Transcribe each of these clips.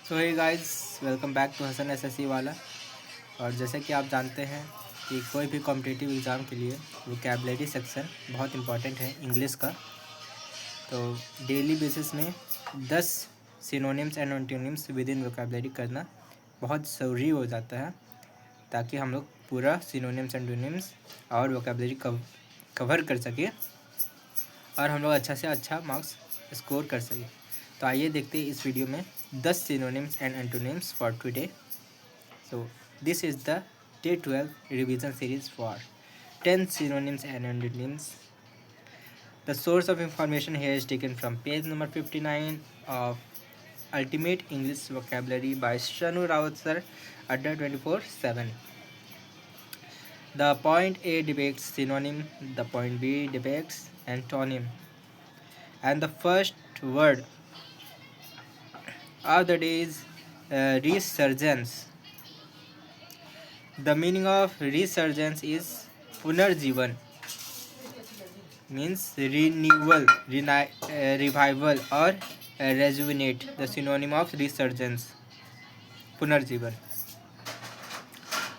So hey guys, welcome back to Hasan SSC वाला। और जैसे कि आप जानते हैं कि कोई भी कॉम्पिटिटिव एग्ज़ाम के लिए वोकैबुलरी सेक्शन बहुत इंपॉर्टेंट है इंग्लिश का। तो डेली बेसिस में 10 synonyms and antonyms with in vocabulary करना बहुत ज़रूरी हो जाता है, ताकि हम लोग पूरा सिनोनिम्स एंटोनिम्स और वोकैबुलरी कवर कर सके और हम लोग अच्छा से अच्छा मार्क्स स्कोर कर सकें। तो आइए देखते हैं इस वीडियो में 10 synonyms and antonyms for today. So this is the day 12 revision series for 10 synonyms and antonyms. The source of information here is taken from page number 59 of Ultimate English Vocabulary by Shanu Rawat sir under 24/7. The point A depicts synonym, the point B depicts antonym, and the first word of the day is resurgence. The meaning of resurgence is punarjivan, means renewal, revival or rejuvenate. The synonym of resurgence पुनर्जीवन।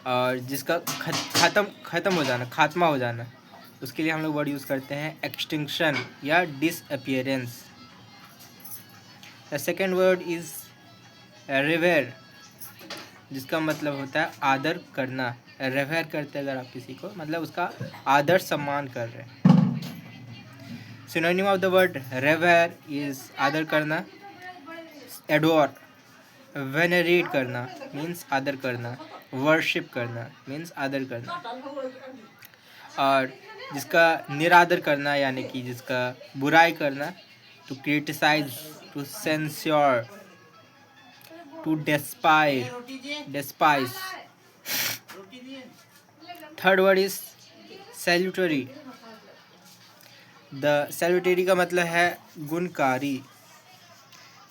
और जिसका खत्म हो जाना, खात्मा हो जाना, उसके लिए हम लोग वर्ड यूज़ करते हैं एक्सटिंक्शन या disappearance. The second word is revere, जिसका मतलब होता है आदर करना। रेवेयर करते हैं अगर आप किसी को, मतलब उसका आदर सम्मान कर रहे हैं। Synonym of the word revere is आदर करना, एडोर, वेनरेट करना मीन्स आदर करना, वर्शिप करना मीन्स आदर करना। और जिसका निरादर करना यानी कि जिसका बुराई करना, to criticise, to censure, to despise. Third word is salutary. The salutary का मतलब है गुणकारी,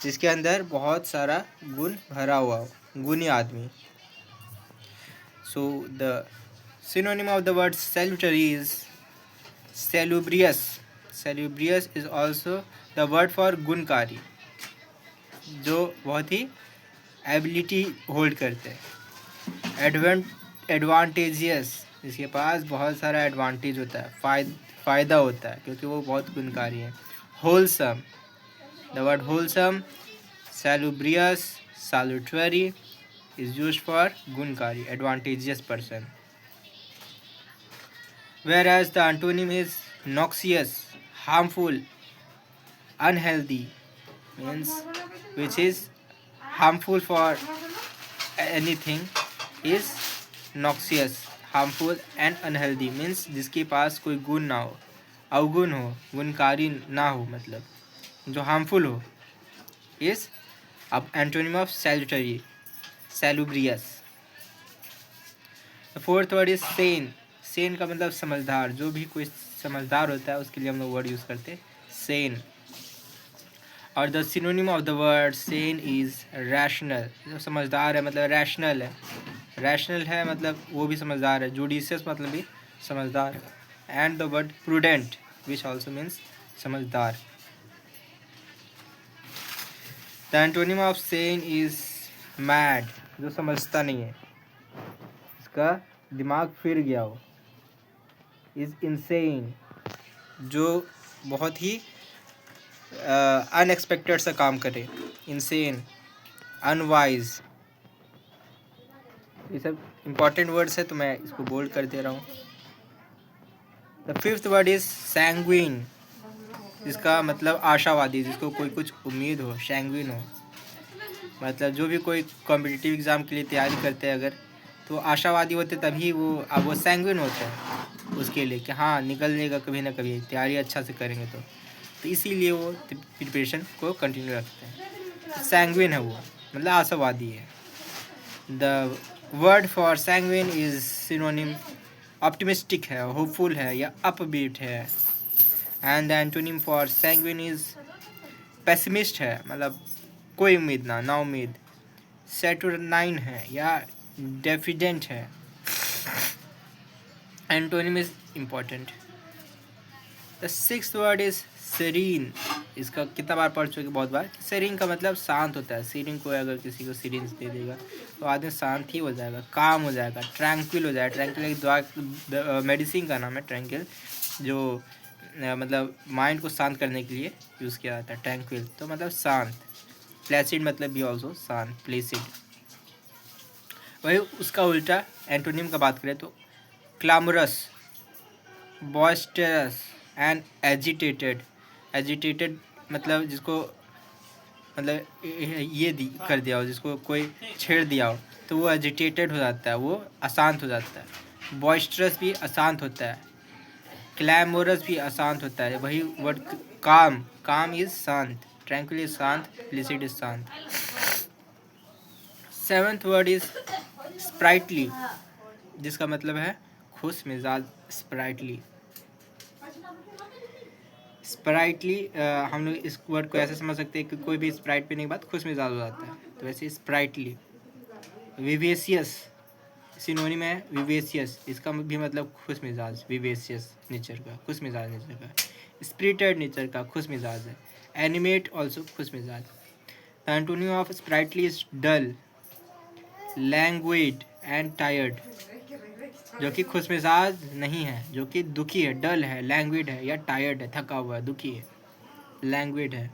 जिसके अंदर बहुत सारा गुण भरा हुआ हो, गुणी आदमी। So the synonym of the word salutary is salubrious. Salubrious is also the word for गुणकारी, जो बहुत ही एबिलिटी होल्ड करते हैं। एडवांटेजियस, जिसके पास बहुत सारा एडवांटेज होता है, फ़ायदा होता है, क्योंकि वो बहुत गुणकारी है। Wholesome, the word wholesome, salubrious, salutary is used for गुणकारी, advantageous person. Whereas the antonym is noxious, harmful, unhealthy, means which is harmful for anything, is noxious, harmful and unhealthy, means जिसके पास कोई गुण ना हो, अवगुण हो, गुणकारी ना हो, मतलब जो harmful हो, is अब antonym of salutary, salubrious. The fourth word is sane. Sen का मतलब समझदार, जो भी कोई समझदार होता है उसके लिए हम लोग वर्ड यूज़ करते हैं सेन। और the synonym of the word Sen is rational. जो समझदार है मतलब रैशनल है, रैशनल है मतलब वो भी समझदार है, जुडिशियस मतलब भी समझदार है। And the word prudent which also means समझदार। The antonym of sane is mad, जो समझता नहीं है, इसका दिमाग फिर गया हो। इज़ इंसेन, जो बहुत ही अनएक्सपेक्टेड सा काम करे, इंसेन, अनवाइज। ये सब इंपॉर्टेंट वर्ड्स है, तो मैं इसको बोल्ड कर दे रहा हूँ। The fifth word is sanguine, जिसका मतलब आशावादी, जिसको कोई कुछ उम्मीद हो, सैंग्विन हो, मतलब जो भी कोई कॉम्पिटिटिव एग्ज़ाम के लिए तैयारी करते हैं अगर, तो आशावादी होते तभी वो सैंग्विन होते हैं उसके लिए कि हाँ निकल जाएगा कभी ना कभी, तैयारी अच्छा से करेंगे तो इसीलिए वो प्रिपरेशन को कंटिन्यू रखते हैं। तो सैंग्विन है वो, मतलब आशावादी है। The word for sanguine is synonym optimistic है, होपफुल है या अपबीट है। And the antonym for sanguine is pessimist है, मतलब कोई उम्मीद ना उम्मीद। सैटुरनाइन है या डेफिडेंट है। Antonym is important. The sixth word is serene, इसका कितना बार पढ़ चुके, बहुत बार। सेरिंग का मतलब शांत होता है। सीरिंग को अगर किसी को सीरिंज दे देगा तो आदमी शांत ही हो जाएगा, काम हो जाएगा, ट्रैंक्विल हो जाएगा। ट्रैंक्विल एक दवा मेडिसिन का नाम है ट्रैंक्विल, जो मतलब माइंड को शांत करने के लिए यूज़ किया जाता है। ट्रैंक्विल तो मतलब शांत। प्लेसिड मतलब भी ऑल्सो शांत, प्लेसिड। वही उसका उल्टा एंटोनिम का बात करें तो क्लामरस, बॉइस्टरस एंड एजिटेटेड। एजिटेटेड मतलब जिसको मतलब ये कर दिया हो, जिसको कोई छेड़ दिया हो तो वो एजिटेटेड हो जाता है, वो अशांत हो जाता है। बॉइस्टरस भी अशांत होता है, क्लैमोरस भी अशांत होता है। वही वर्ड काम, काम इज शांत, ट्रैंक्विल इज शांत, प्लेसिड इज शांत। सेवन्थ वर्ड इज स्प्राइटली, जिसका मतलब है खुश मिजाज। स्प्राइटली, स्प्राइटली हम लोग इस वर्ड को ऐसे समझ सकते हैं कि कोई भी स्प्राइट पीने के बाद खुश मिजाज हो जाता है, तो वैसे स्प्राइटली। विवेशियस सिनोनिम है विवेशियस, इसका भी मतलब खुश मिजाज। विवेशियस नेचर का, खुश मिजाज नेचर का। स्पिरिटेड नेचर का, खुश मिजाज है। एनिमेट ऑल्सो, खुश मिजाज। The antonym of sprightly is dull, languid and tired. जो कि खुश मिजाज नहीं है, जो कि दुखी है, डल है, लैंग्वेड है या टायर्ड है, थका हुआ है, दुखी है, लैंग्वेड है।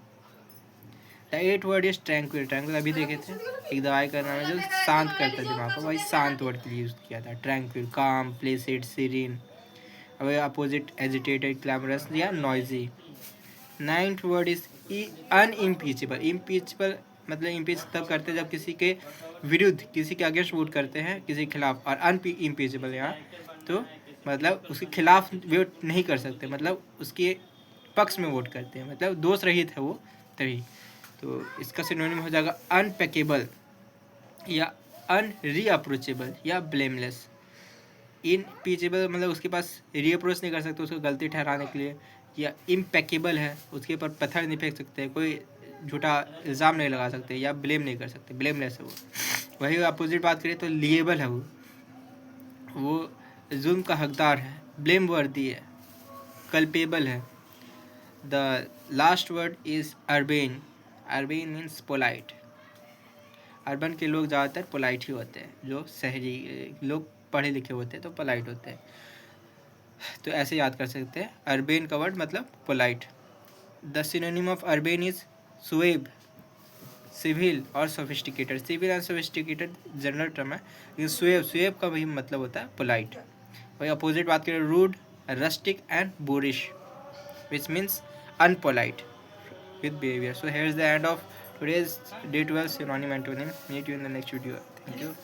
The eight word is tranquil. Tranquil अभी देखे थे, एक दवाई का नाम है जो शांत करता है दिमाग को, वही शांत वर्ड के लिए यूज किया था। Tranquil, calm, placid, serene. अब अपोजिट एजिटेटेड, क्लैमरस या noisy. Ninth word is unimpeachable. Impeachable मतलब इम्पीच तब करते हैं जब किसी के विरुद्ध, किसी के अगेंस्ट वोट करते हैं, किसी के खिलाफ। और अनइम्पीचेबल यहाँ तो मतलब उसके खिलाफ वोट नहीं कर सकते, मतलब उसके पक्ष में वोट करते हैं, मतलब दोष रहित है वो, तभी। तो इसका सिनोनिम हो जाएगा अनपेकेबल या अनरीअप्रोचेबल या ब्लेमलेस। इनपीचेबल मतलब उसके पास रीअप्रोच नहीं कर सकते उसको गलती ठहराने के लिए, या इम्पेकेबल है, उसके ऊपर पत्थर नहीं फेंक सकते, कोई झूठा इल्ज़ाम नहीं लगा सकते, या ब्लेम नहीं कर सकते, ब्लेमलेस है वो। वही अपोजिट बात करें तो लिएबल है, वो जुल्म का हकदार है, ब्लेम वर्दी है, कल्पेबल है। The last word is urbane. Urbane means polite. Urban के लोग ज़्यादातर पोलाइट ही होते हैं, जो शहरी लोग पढ़े लिखे होते हैं तो पोलाइट होते हैं, तो ऐसे याद कर सकते हैं। अर्बेन का वर्ड मतलब polite. The synonym of urbane is suave, civil और sophisticated. Civil and sophisticated general term है, लेकिन सुएब, सुएब का भी मतलब होता है पोलाइट। वही अपोजिट बात करें, rude, rustic and boorish, which means unpolite with behavior. So here is the end of today's day 12 synonym antonym. Meet you in the next video. Thank you.